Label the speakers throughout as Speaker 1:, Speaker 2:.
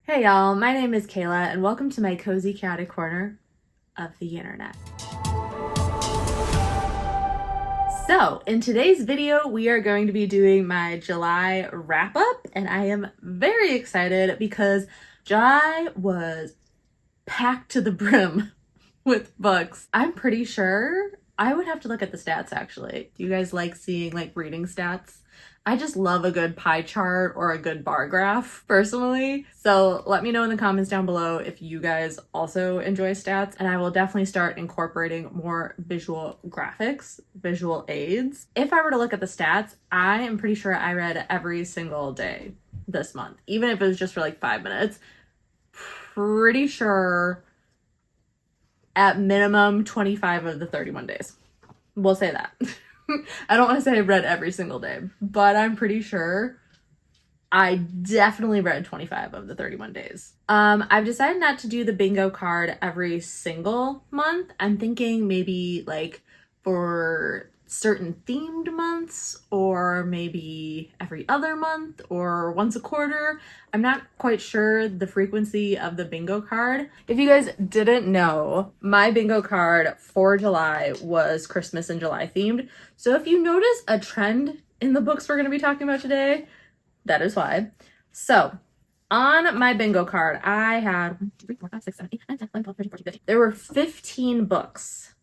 Speaker 1: Hey y'all, my name is Kayla and welcome to my cozy chaotic corner of the internet. So in today's video, we are going to be doing my July wrap up and I am very excited because July was packed to the brim with books. I'm pretty sure I would have to look at the stats actually. Do you guys like seeing reading stats? I just love a good pie chart or a good bar graph personally. So let me know in the comments down below if you guys also enjoy stats, and I will definitely start incorporating more visual graphics, visual aids. If I were to look at the stats, I am pretty sure I read every single day this month, even if it was just for 5 minutes. Pretty sure at minimum 25 of the 31 days. We'll say that. I don't want to say I read every single day, but I'm pretty sure I definitely read 25 of the 31 days. I've decided not to do the bingo card every single month. I'm thinking maybe for certain themed months, or maybe every other month or once a quarter. I'm not quite sure the frequency of the bingo card. If you guys didn't know, my bingo card for July was Christmas and July themed. So if you notice a trend in the books we're going to be talking about today, that is why. So on my bingo card, I had 1, 2, 3, 4, 5, 6, 7, 8, 9, 10, 11, 12, 13, 14, 15. There were 15 books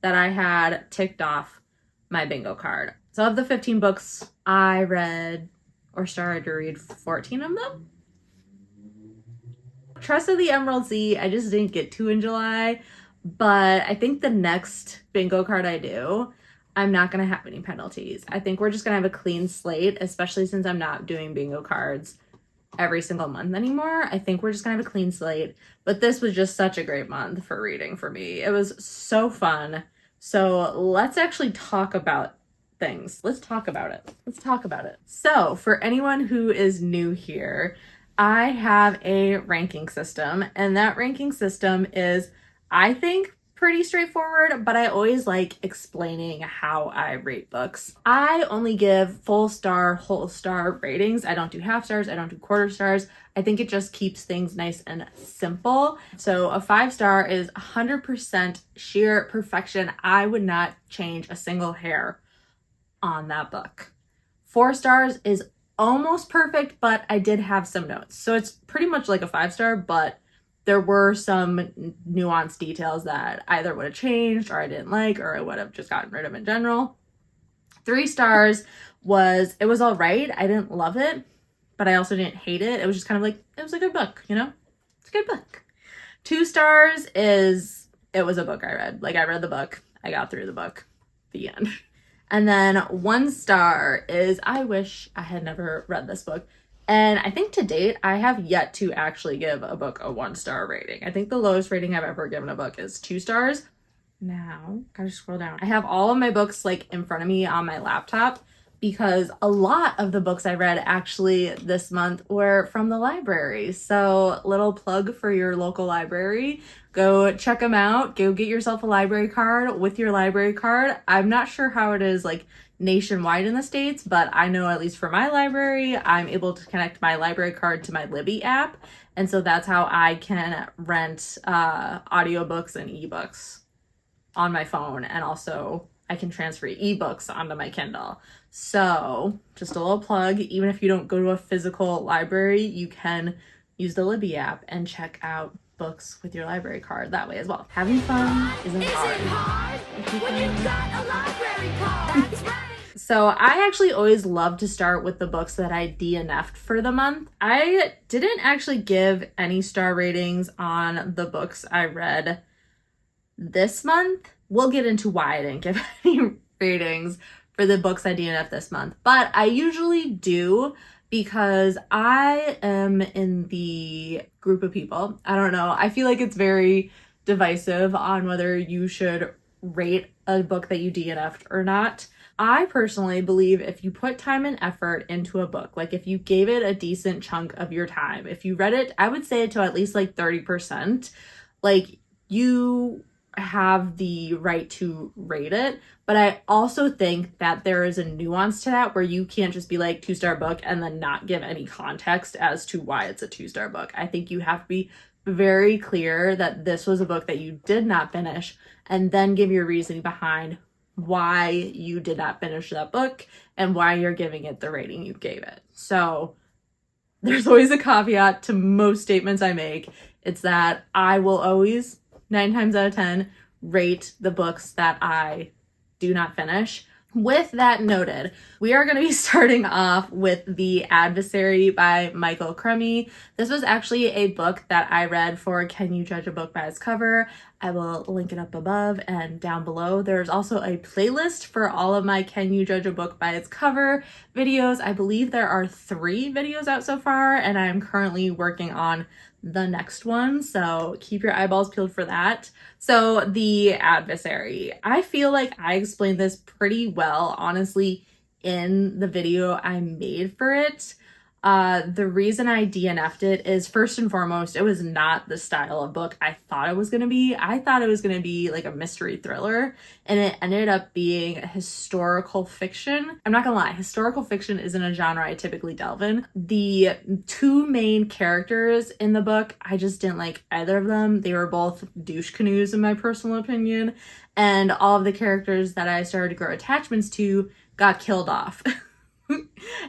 Speaker 1: that I had ticked off my bingo card. So of the 15 books, I read or started to read 14 of them. Tress of the Emerald Sea, I just didn't get to in July, but I think the next bingo card I do, I'm not going to have any penalties. I think we're just going to have a clean slate, especially since I'm not doing bingo cards every single month anymore. I think we're just going to have a clean slate, but this was just such a great month for reading for me. It was so fun. So let's actually talk about things. Let's talk about it. So for anyone who is new here, I have a ranking system, and that ranking system is, I think, pretty straightforward, but I always like explaining how I rate books. I only give full star, whole star ratings. I don't do half stars. I don't do quarter stars. I think it just keeps things nice and simple. So a 5-star is 100% sheer perfection. I would not change a single hair on that book. 4 stars is almost perfect, but I did have some notes. So it's pretty much like a 5-star, but there were some nuanced details that either would have changed or I didn't like, or I would have just gotten rid of in general. 3 stars was, it was all right. I didn't love it, but I also didn't hate it. It was just kind of it was a good book, you know? It's a good book. 2 stars is, it was a book I read. I read the book. I got through the book. The end. And then 1 star is, I wish I had never read this book. And I think to date, I have yet to actually give a book a 1-star rating. I think the lowest rating I've ever given a book is 2 stars. Now, gotta scroll down. I have all of my books in front of me on my laptop because a lot of the books I read actually this month were from the library. So little plug for your local library. Go check them out. Go get yourself a library card with your library card. I'm not sure how it is nationwide in the States, but I know at least for my library, I'm able to connect my library card to my Libby app. And so that's how I can rent audiobooks and ebooks on my phone. And also I can transfer ebooks onto my Kindle. So just a little plug, even if you don't go to a physical library, you can use the Libby app and check out books with your library card that way as well. Having fun isn't hard when you've got a library card. That's right. So I actually always love to start with the books that I DNF'd for the month. I didn't actually give any star ratings on the books I read this month. We'll get into why I didn't give any ratings for the books I DNF'd this month, but I usually do because I am in the group of people. I don't know. I feel like it's very divisive on whether you should rate a book that you DNF'd or not. I personally believe if you put time and effort into a book, if you gave it a decent chunk of your time, if you read it, I would say to at least 30%, you have the right to rate it, but I also think that there is a nuance to that where you can't just be like 2-star book and then not give any context as to why it's a 2-star book. I think you have to be very clear that this was a book that you did not finish and then give your reasoning behind why you did not finish that book and why you're giving it the rating you gave it. So there's always a caveat to most statements I make. It's that I will always, 9 times out of 10, rate the books that I do not finish. With that noted, we are going to be starting off with The Adversary by Michael Crummey. This was actually a book that I read for Can You Judge a Book by Its Cover? I will link it up above and down below. There's also a playlist for all of my Can You Judge a Book by Its Cover videos. I believe there are 3 videos out so far, and I am currently working on the next one, so keep your eyeballs peeled for that. So The Adversary, I feel like I explained this pretty well, honestly, in the video I made for it. The reason I DNF'd it is, first and foremost, it was not the style of book I thought it was going to be. I thought it was going to be like a mystery thriller, and it ended up being historical fiction. I'm not gonna lie, historical fiction isn't a genre I typically delve in. The 2 main characters in the book, I just didn't like either of them. They were both douche canoes in my personal opinion, and all of the characters that I started to grow attachments to got killed off.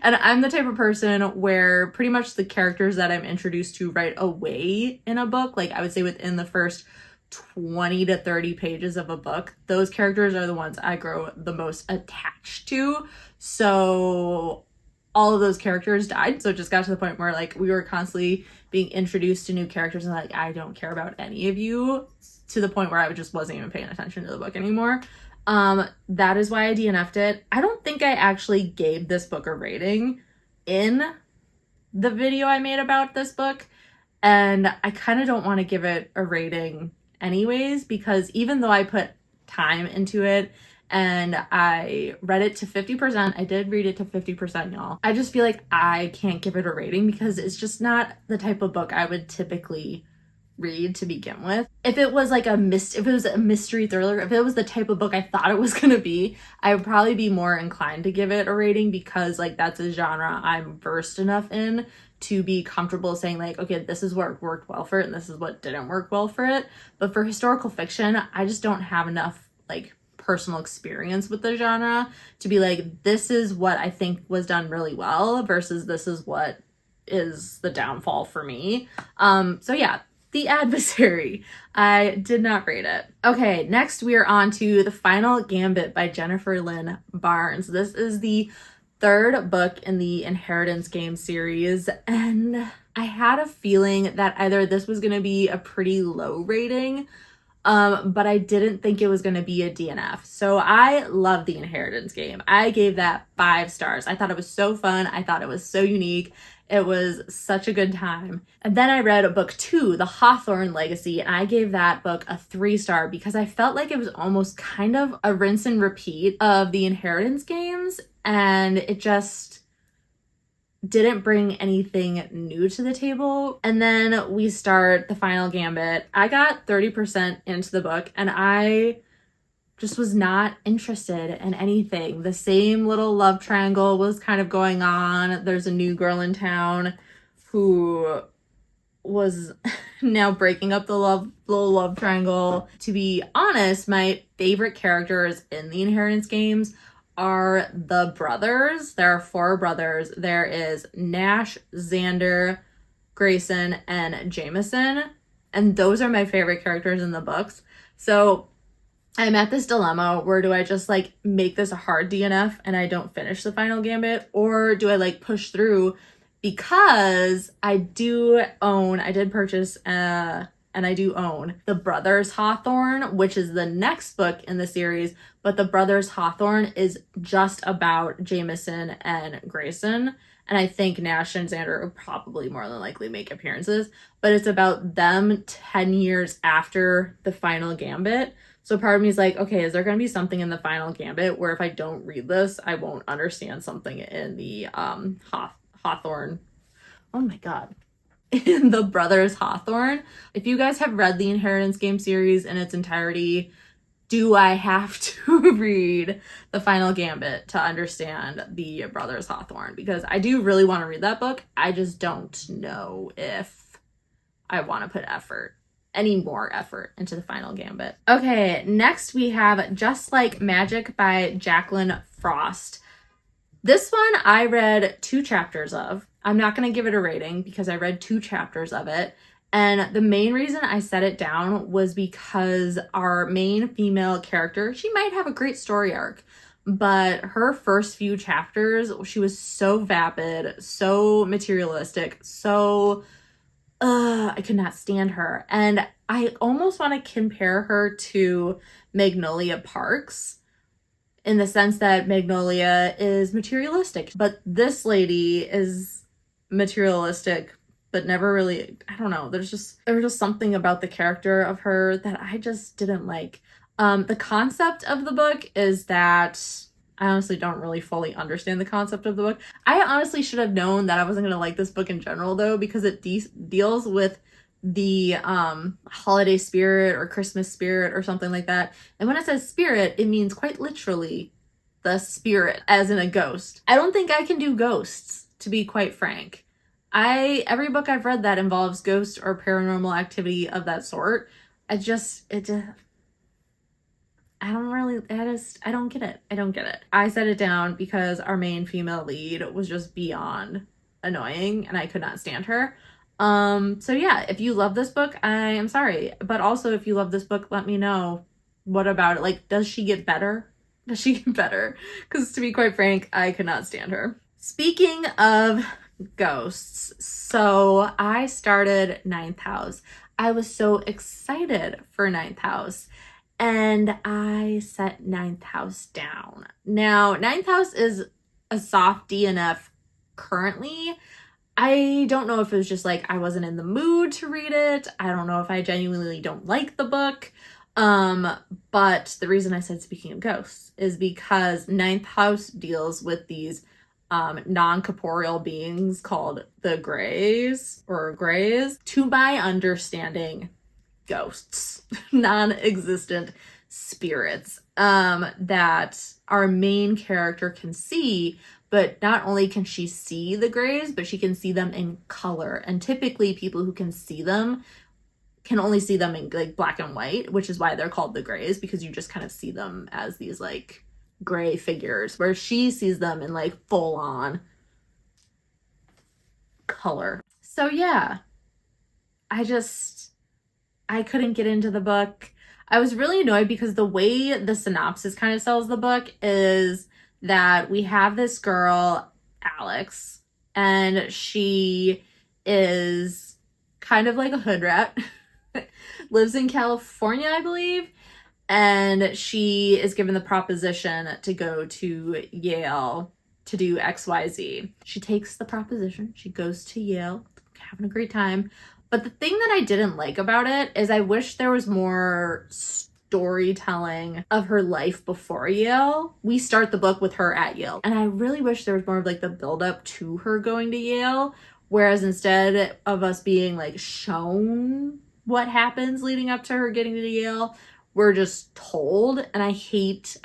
Speaker 1: And I'm the type of person where pretty much the characters that I'm introduced to right away in a book, like I would say within the first 20 to 30 pages of a book, those characters are the ones I grow the most attached to. So all of those characters died. So it just got to the point where like we were constantly being introduced to new characters and like, I don't care about any of you, to the point where I just wasn't even paying attention to the book anymore. That is why I DNF'd it. I don't think I actually gave this book a rating in the video I made about this book, and I kind of don't want to give it a rating anyways, because even though I put time into it and I read it to 50%, I did read it to 50%, y'all, I just feel like I can't give it a rating because it's just not the type of book I would typically read to begin with. If it was like if it was a mystery thriller, if it was the type of book I thought it was gonna be, I would probably be more inclined to give it a rating, because like that's a genre I'm versed enough in to be comfortable saying like, okay, this is what worked well for it and this is what didn't work well for it. But for historical fiction, I just don't have enough like personal experience with the genre to be like, this is what I think was done really well versus this is what is the downfall for me. So yeah, The Adversary. I did not rate it. Okay, next we are on to The Final Gambit by Jennifer Lynn Barnes. This is the 3rd book in the Inheritance Game series, and I had a feeling that either this was going to be a pretty low rating, but I didn't think it was going to be a DNF. So I love the Inheritance Game. I gave that 5 stars. I thought it was so fun. I thought it was so unique. It was such a good time. And then I read book 2, The Hawthorne Legacy, and I gave that book a 3-star because I felt like it was almost kind of a rinse and repeat of the Inheritance Games, and it just didn't bring anything new to the table. And then we start The Final Gambit. I got 30% into the book, and I just was not interested in anything. The same little love triangle was kind of going on. There's a new girl in town who was now breaking up the little love triangle. To be honest, my favorite characters in the Inheritance Games are the brothers. There are 4 brothers. There is Nash, Xander, Grayson, and Jameson. And those are my favorite characters in the books. So I'm at this dilemma where do I just like make this a hard DNF and I don't finish The Final Gambit, or do I like push through, because I did purchase and I do own The Brothers Hawthorne, which is the next book in the series, but The Brothers Hawthorne is just about Jameson and Grayson. And I think Nash and Xander will probably more than likely make appearances, but it's about them 10 years after The Final Gambit. So part of me is like, okay, is there going to be something in The Final Gambit where if I don't read this, I won't understand something in the Hawthorne? Oh my God. in the Brothers Hawthorne. If you guys have read the Inheritance Game series in its entirety, do I have to read the Final Gambit to understand the Brothers Hawthorne? Because I do really want to read that book. I just don't know if I want to put any more effort into the Final Gambit. Okay, next we have Just Like Magic by Jacqueline Frost. This one I read 2 chapters of. I'm not going to give it a rating because I read 2 chapters of it. And the main reason I set it down was because our main female character, she might have a great story arc, but her first few chapters, she was so vapid, so materialistic, so, I could not stand her. And I almost want to compare her to Magnolia Parks in the sense that Magnolia is materialistic, but this lady is materialistic but never really, I don't know, there was just something about the character of her that I just didn't like. The concept of the book is that I honestly don't really fully understand the concept of the book. I honestly should have known that I wasn't going to like this book in general, though, because it deals with the holiday spirit or Christmas spirit or something like that. And when it says spirit, it means quite literally the spirit, as in a ghost. I don't think I can do ghosts, to be quite frank. Every book I've read that involves ghosts or paranormal activity of that sort, I don't get it. I set it down because our main female lead was just beyond annoying and I could not stand her. So yeah, if you love this book, I am sorry. But also if you love this book, let me know. What about it? Like, does she get better? Because to be quite frank, I could not stand her. Speaking of ghosts, so I started Ninth House. I was so excited for Ninth House and I set Ninth House down. Now, Ninth House is a soft DNF currently. I don't know if it was just like I wasn't in the mood to read it. I don't know if I genuinely don't like the book. But the reason I said speaking of ghosts is because Ninth House deals with these non-corporeal beings called the Greys. To my understanding, ghosts, non-existent spirits that our main character can see, but not only can she see the Greys, but she can see them in color. And typically people who can see them can only see them in like black and white, which is why they're called the Greys, because you just kind of see them as these like gray figures, where she sees them in like full on color. So yeah, I couldn't get into the book. I was really annoyed because the way the synopsis kind of sells the book is that we have this girl, Alex, and she is kind of like a hood rat, lives in California, I believe, and she is given the proposition to go to Yale to do XYZ. She takes the proposition, she goes to Yale, having a great time. But the thing that I didn't like about it is I wish there was more storytelling of her life before Yale. We start the book with her at Yale, and I really wish there was more of like the build up to her going to Yale, whereas instead of us being like shown what happens leading up to her getting to Yale, we're just told. And I hate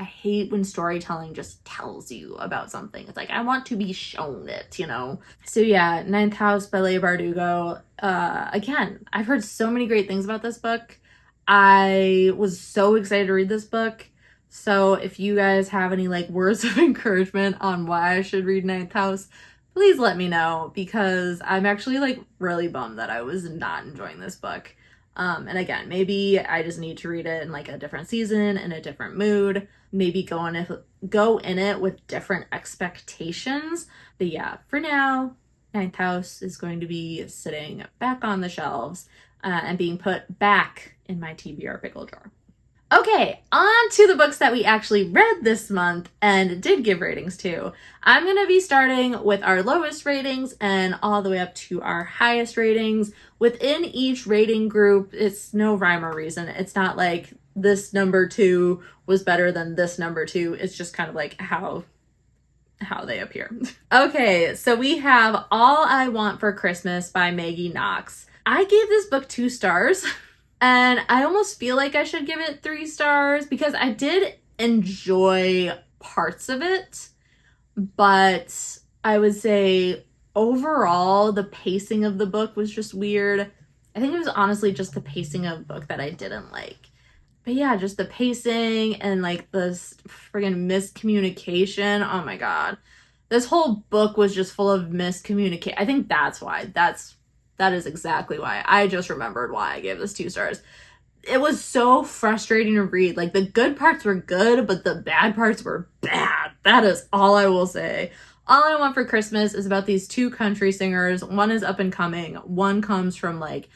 Speaker 1: when storytelling just tells you about something. It's like, I want to be shown it, you know? So yeah, Ninth House by Leigh Bardugo. Again, I've heard so many great things about this book. I was so excited to read this book. So if you guys have any like words of encouragement on why I should read Ninth House, please let me know, because I'm actually like really bummed that I was not enjoying this book. And again, maybe I just need to read it in like a different season, in a different mood, maybe go in it with different expectations. But yeah, for now, Ninth House is going to be sitting back on the shelves and being put back in my TBR pickle jar. Okay, on to the books that we actually read this month and did give ratings to. I'm going to be starting with our lowest ratings and all the way up to our highest ratings. Within each rating group, it's no rhyme or reason. It's not like this number 2 was better than this number 2. It's just kind of like how how they appear. Okay, so we have All I Want for Christmas by Maggie Knox. I gave this book 2 stars, and I almost feel like I should give it 3 stars because I did enjoy parts of it, but I would say overall the pacing of the book was just weird. I think it was honestly just the pacing of the book that I didn't like. But yeah, just the pacing and like this friggin' miscommunication. Oh my god. This whole book was just full of miscommunication. I think that's why. That is exactly why. I just remembered why I gave this 2 stars. It was so frustrating to read. Like, the good parts were good, but the bad parts were bad. That is all I will say. All I Want for Christmas is about these 2 country singers. One is up and coming. One comes from, like,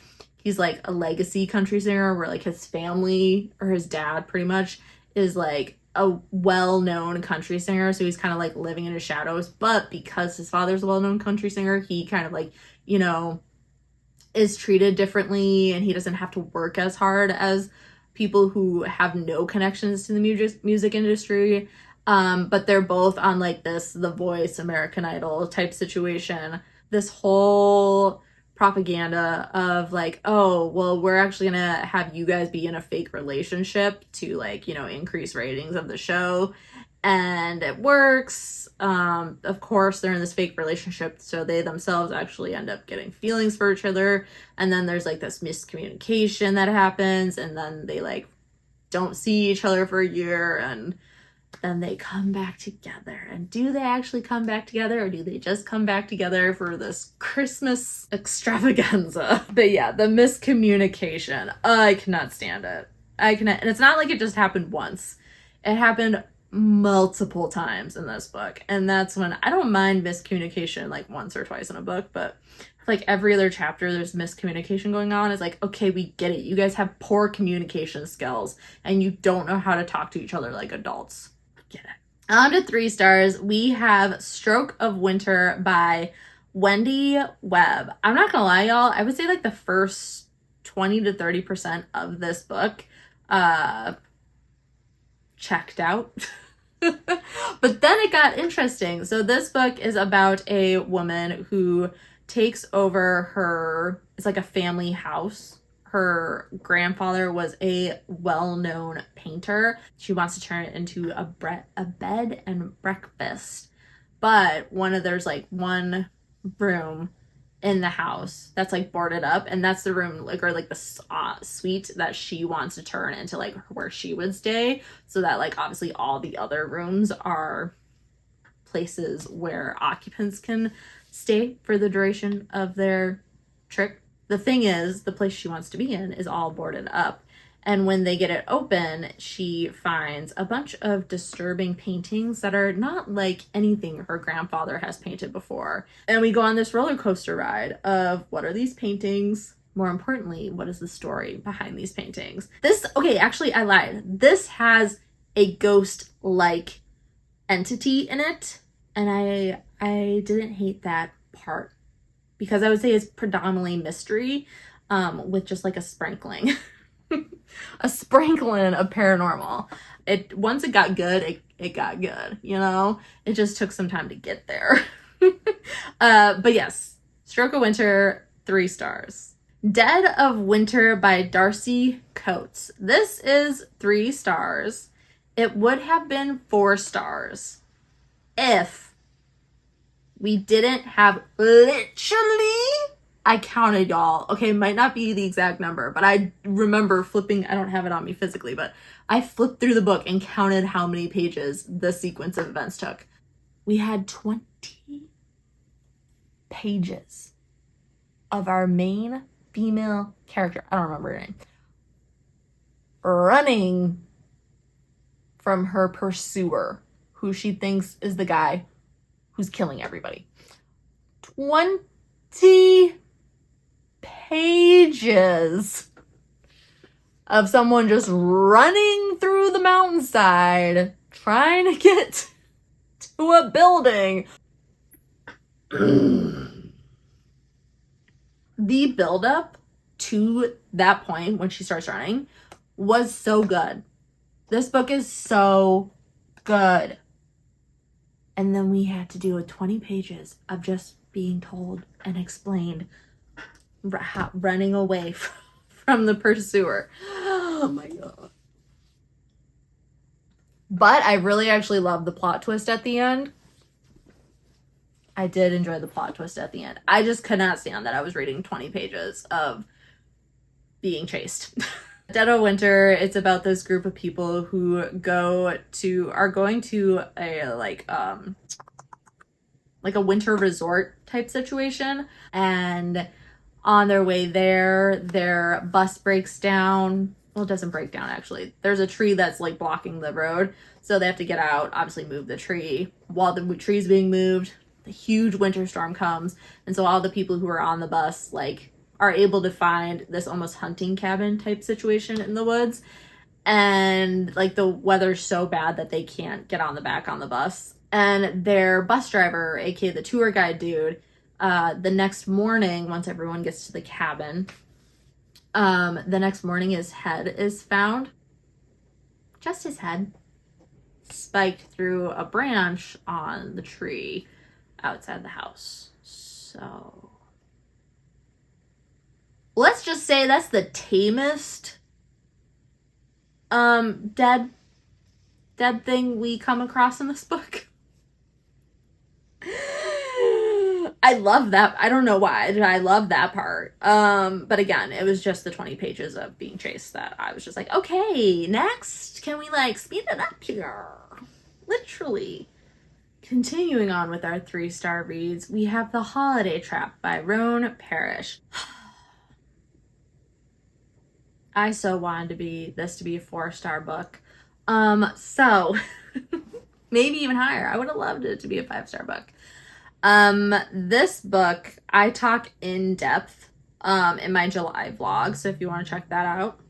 Speaker 1: he's, like, a legacy country singer where, like, his family, or his dad, pretty much, is, like, a well-known country singer. So he's kind of, like, living in his shadows. But because his father's a well-known country singer, he kind of, like, you know, is treated differently, and he doesn't have to work as hard as people who have no connections to the music industry. But they're both on like this The Voice, American Idol type situation. This whole propaganda of like, oh, well, we're actually gonna have you guys be in a fake relationship to like, you know, increase ratings of the show. And it works. Of course, they're in this fake relationship, so they themselves actually end up getting feelings for each other. And then there's like this miscommunication that happens, and then they like don't see each other for a year, and then they come back together. And do they actually come back together, or do they just come back together for this Christmas extravaganza? But yeah, the miscommunication. I cannot stand it. I cannot. And it's not like it just happened once. It happened multiple times in this book, and that's when I don't mind miscommunication like once or twice in a book, but like every other chapter there's miscommunication going on. It's like, okay, we get it, you guys have poor communication skills and you don't know how to talk to each other like adults. Get it. On to 3 stars, we have Stroke of Winter by Wendy Webb. I'm not gonna lie, y'all, I would say like the first 20 to 30% of this book checked out. But then it got interesting. So this book is about a woman who takes over it's like a family house. Her grandfather was a well-known painter. She wants to turn it into a bed and breakfast. But there's like one room in the house that's like boarded up, and that's the room like, or like the suite that she wants to turn into like where she would stay, so that like obviously all the other rooms are places where occupants can stay for the duration of their trip. The thing is, the place she wants to be in is all boarded up. And when they get it open, she finds a bunch of disturbing paintings that are not like anything her grandfather has painted before. And we go on this roller coaster ride of what are these paintings? More importantly, what is the story behind these paintings? Actually, I lied. This has a ghost-like entity in it. And I didn't hate that part, because I would say it's predominantly mystery, with just like a sprinkling. A sprinkling of paranormal. Once it got good, it got good, you know? It just took some time to get there. But yes, Stroke of Winter, 3 stars. Dead of Winter by Darcy Coates. This is 3 stars. It would have been 4 stars if we didn't have I counted, y'all. Okay, it might not be the exact number, but I remember flipping. I don't have it on me physically, but I flipped through the book and counted how many pages the sequence of events took. We had 20 pages of our main female character, I don't remember her name, running from her pursuer, who she thinks is the guy who's killing everybody. 20 pages of someone just running through the mountainside trying to get to a building. The buildup to that point when she starts running was so good. This book is so good. And then we had to do 20 pages of just being told and explained running away from the pursuer. Oh my God. But I really actually loved the plot twist at the end. I did enjoy the plot twist at the end. I just could not stand that I was reading 20 pages of being chased. Dead of Winter, it's about this group of people who are going to a like a winter resort type situation, and on their way there, their bus breaks down. Well, it doesn't break down actually. There's a tree that's like blocking the road, so they have to get out, obviously move the tree. While the tree's being moved, the huge winter storm comes, and so all the people who are on the bus like are able to find this almost hunting cabin type situation in the woods, and like the weather's so bad that they can't get on the bus, and their bus driver, aka the tour guide dude, the next morning, once everyone gets to the cabin, the next morning his head is found, just his head, spiked through a branch on the tree outside the house. So let's just say that's the tamest dead thing we come across in this book. I love that. I don't know why. I love that part. But again, it was just the 20 pages of being chased that I was just like, okay, next, can we like speed it up here? Literally. Continuing on with our 3-star reads, we have The Holiday Trap by Roan Parrish. I so wanted this to be a 4-star book. So maybe even higher. I would have loved it to be a 5-star book. This book I talk in depth in my July vlog, so if you want to check that out,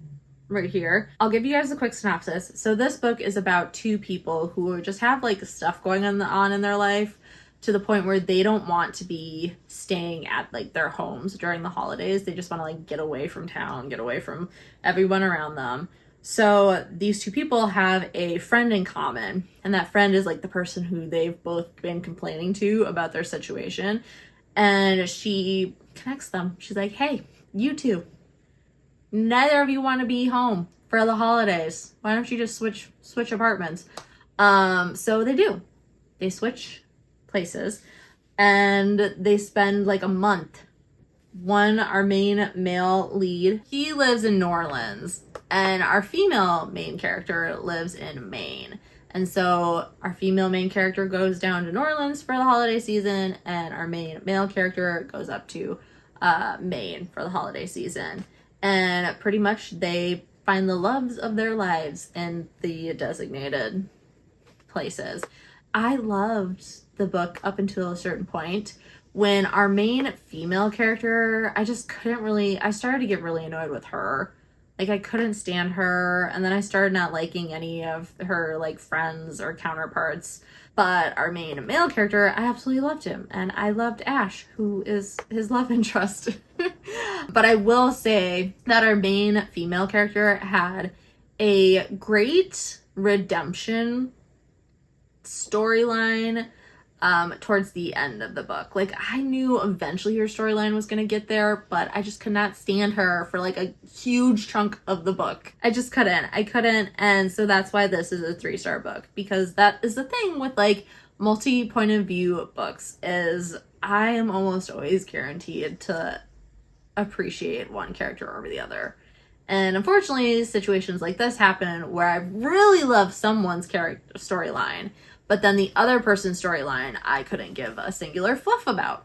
Speaker 1: right here. I'll give you guys a quick synopsis. So this book is about 2 people who just have like stuff going on in their life to the point where they don't want to be staying at like their homes during the holidays. They just want to like get away from town, get away from everyone around them. So these 2 people have a friend in common, and that friend is like the person who they've both been complaining to about their situation, and she connects them. She's like, hey, you 2, neither of you want to be home for the holidays. Why don't you just switch apartments? So they do. They switch places, and they spend like a month. Our main male lead, he lives in New Orleans, and our female main character lives in Maine. And so our female main character goes down to New Orleans for the holiday season, and our main male character goes up to Maine for the holiday season. And pretty much they find the loves of their lives in the designated places. I loved the book up until a certain point when our main female character, I started to get really annoyed with her. Like, I couldn't stand her, and then I started not liking any of her, like, friends or counterparts. But our main male character, I absolutely loved him, and I loved Ash, who is his love interest. But I will say that our main female character had a great redemption storyline towards the end of the book. Like, I knew eventually her storyline was gonna get there, but I just could not stand her for like a huge chunk of the book. I couldn't, and so that's why this is a 3-star book, because that is the thing with like multi-point of view books, is I am almost always guaranteed to appreciate one character over the other. And unfortunately, situations like this happen where I really love someone's character storyline, but then the other person's storyline I couldn't give a singular fluff about.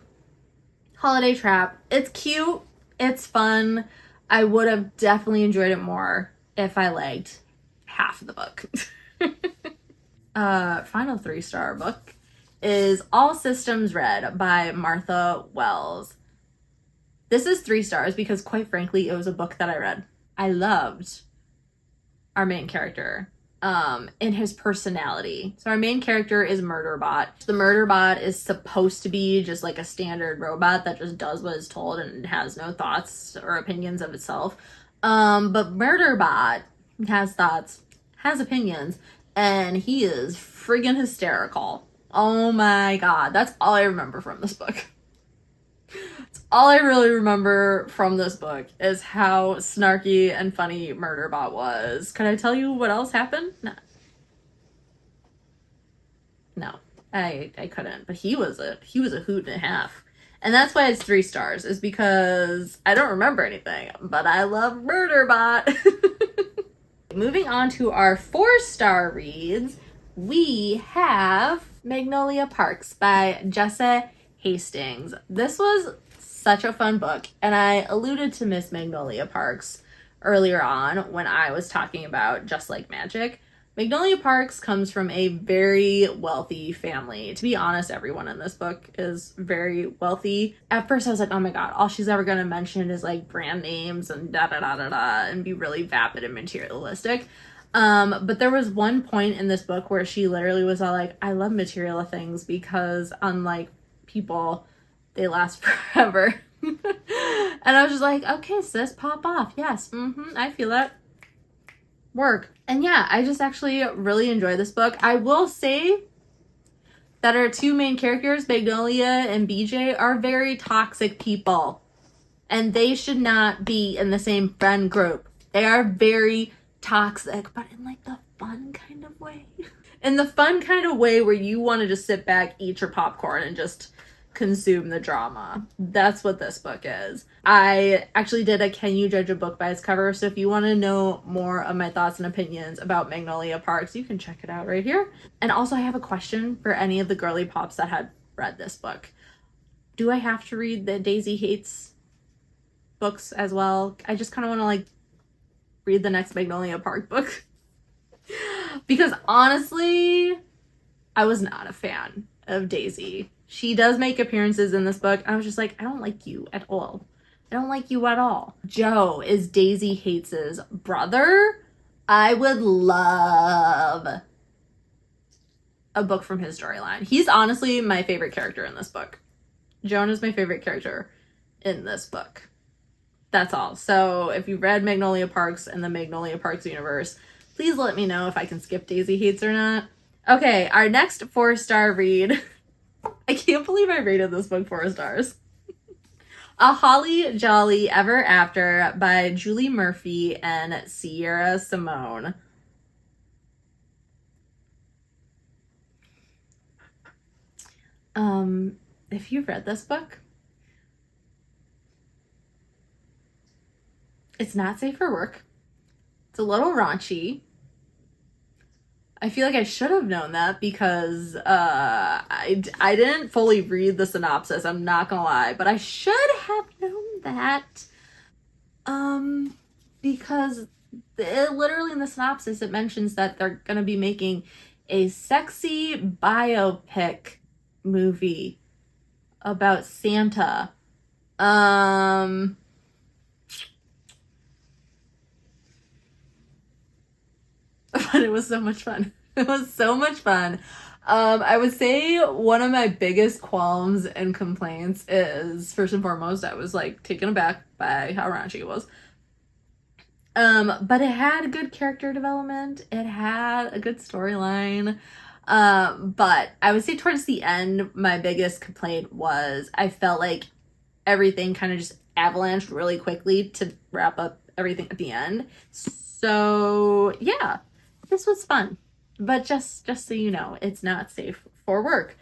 Speaker 1: Holiday Trap, it's cute, it's fun. I would have definitely enjoyed it more if I liked half of the book. Final 3-star book is All Systems Red by Martha Wells. This is 3 stars because, quite frankly, it was a book that I read. I loved our main character in his personality. So our main character is Murderbot. The Murderbot is supposed to be just like a standard robot that just does what is told and has no thoughts or opinions of itself. But Murderbot has thoughts, has opinions, and he is friggin' hysterical. Oh my god, that's all I remember from this book. That's all I really remember from this book is how snarky and funny Murderbot was. Can I tell you what else happened? No, I couldn't. But he was a hoot and a half. And that's why it's 3 stars, is because I don't remember anything, but I love Murderbot. Moving on to our 4-star reads, we have Magnolia Parks by Jessa Hastings. This was such a fun book, and I alluded to Miss Magnolia Parks earlier on when I was talking about Just Like Magic. Magnolia Parks comes from a very wealthy family. To be honest, everyone in this book is very wealthy. At first I was like, oh my god, all she's ever going to mention is like brand names and da-da-da-da-da and be really vapid and materialistic. But there was one point in this book where she literally was all like, I love material things because unlike people, they last forever. And I was just like, okay, sis, pop off. Yes, I feel that. Work. And yeah, I just actually really enjoy this book. I will say that our 2 main characters, Magnolia and BJ, are very toxic people. And they should not be in the same friend group. They are very toxic, but in like the fun kind of way. In the fun kind of way where you want to just sit back, eat your popcorn, and just consume the drama. That's what this book is. I actually did a Can You Judge a Book by Its Cover, so if you want to know more of my thoughts and opinions about Magnolia Parks, you can check it out right here. And also I have a question for any of the girly pops that had read this book. Do I have to read the Daisy Hates books as well? I just kind of want to like read the next Magnolia Park book. Because honestly, I was not a fan of Daisy. She does make appearances in this book. I was just like, I don't like you at all. I don't like you at all. Joe is Daisy Hates' brother. I would love a book from his storyline. He's honestly my favorite character in this book. Joan is my favorite character in this book. That's all. So if you've read Magnolia Parks and the Magnolia Parks universe, please let me know if I can skip Daisy Hates or not. Okay, our next 4-star read. I can't believe I rated this book 4 stars. A Holly Jolly Ever After by Julie Murphy and Sierra Simone. If you've read this book, it's not safe for work. It's a little raunchy. I feel like I should have known that because I didn't fully read the synopsis, I'm not gonna lie, but I should have known that because literally in the synopsis it mentions that they're gonna be making a sexy biopic movie about Santa. But it was so much fun. It was so much fun. I would say one of my biggest qualms and complaints is, first and foremost, I was like taken aback by how raunchy it was. But it had good character development. It had a good storyline. But I would say towards the end, my biggest complaint was I felt like everything kind of just avalanched really quickly to wrap up everything at the end. So yeah, this was fun. But just so you know, it's not safe for work.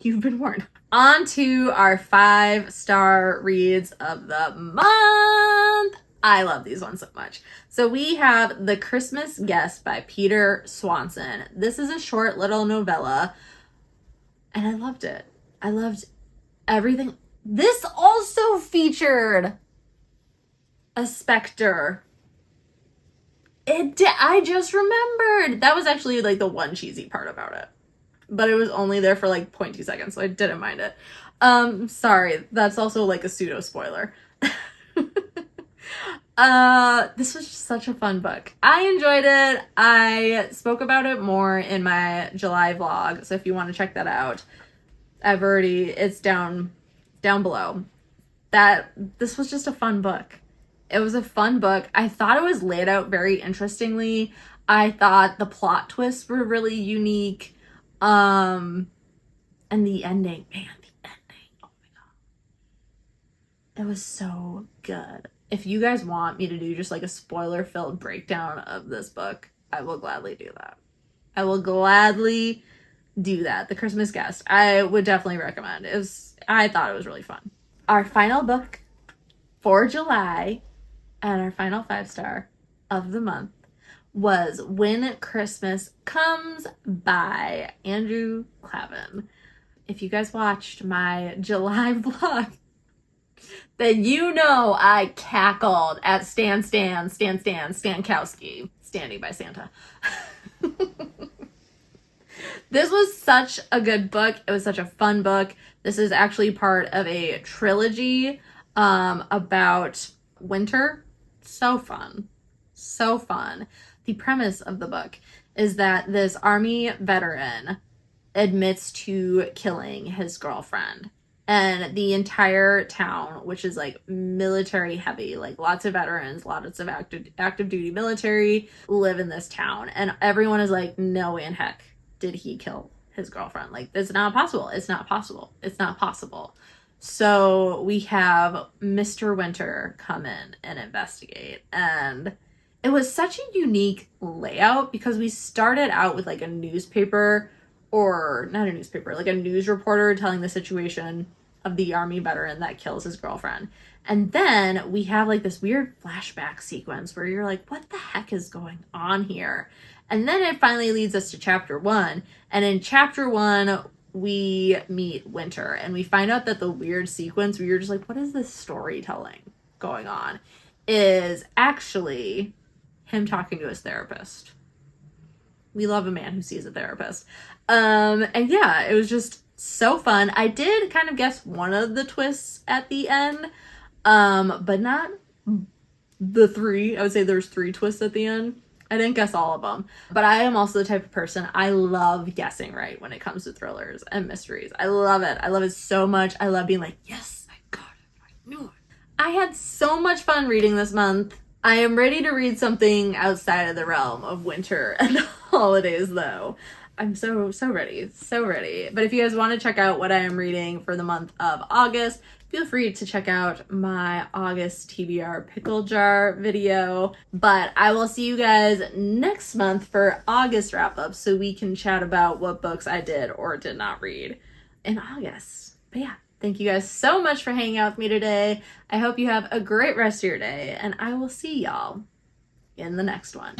Speaker 1: You've been warned. On to our 5-star reads of the month. I love these ones so much. So we have The Christmas Guest by Peter Swanson. This is a short little novella, and I loved it. I loved everything. This also featured a specter. It did. I just remembered. That was actually like the one cheesy part about it. But it was only there for like 0.2 seconds, so I didn't mind it. Sorry, that's also like a pseudo spoiler. This was just such a fun book. I enjoyed it. I spoke about it more in my July vlog, so if you want to check that out, it's down below. This was just a fun book. It was a fun book. I thought it was laid out very interestingly. I thought the plot twists were really unique. And the ending, man, the ending. Oh my God. It was so good. If you guys want me to do just like a spoiler-filled breakdown of this book, I will gladly do that. I will gladly do that. The Christmas Guest, I would definitely recommend. I thought it was really fun. Our final book for July and our final 5-star of the month was When Christmas Comes by Andrew Clavin. If you guys watched my July vlog, then you know I cackled at Stankowski, Standing by Santa. This was such a good book. It was such a fun book. This is actually part of a trilogy about winter. So fun. So fun. The premise of the book is that this army veteran admits to killing his girlfriend. And the entire town, which is like military heavy, like lots of veterans, lots of active duty military live in this town. And everyone is like, no way in heck did he kill his girlfriend. Like, it's not possible. It's not possible. It's not possible. So we have Mr. Winter come in and investigate. And it was such a unique layout because we started out with like a newspaper, or not a newspaper, like a news reporter telling the situation of the army veteran that kills his girlfriend. And then we have like this weird flashback sequence where you're like, what the heck is going on here? And then it finally leads us to chapter 1. And in chapter 1, we meet Winter and we find out that the weird sequence where you're just like, what is this storytelling going on, is actually him talking to his therapist. We love a man who sees a therapist. And yeah, it was just so fun. I did kind of guess one of the twists at the end, but not the 3. I would say there's 3 twists at the end. I didn't guess all of them, but I am also the type of person, I love guessing right when it comes to thrillers and mysteries. I love it. I love it so much. I love being like, yes, I got it. I knew it. I had so much fun reading this month. I am ready to read something outside of the realm of winter and holidays, though. I'm so ready. So ready. But if you guys want to check out what I am reading for the month of August, feel free to check out my August TBR pickle jar video. But I will see you guys next month for August wrap up so we can chat about what books I did or did not read in August. But yeah, thank you guys so much for hanging out with me today. I hope you have a great rest of your day, and I will see y'all in the next one.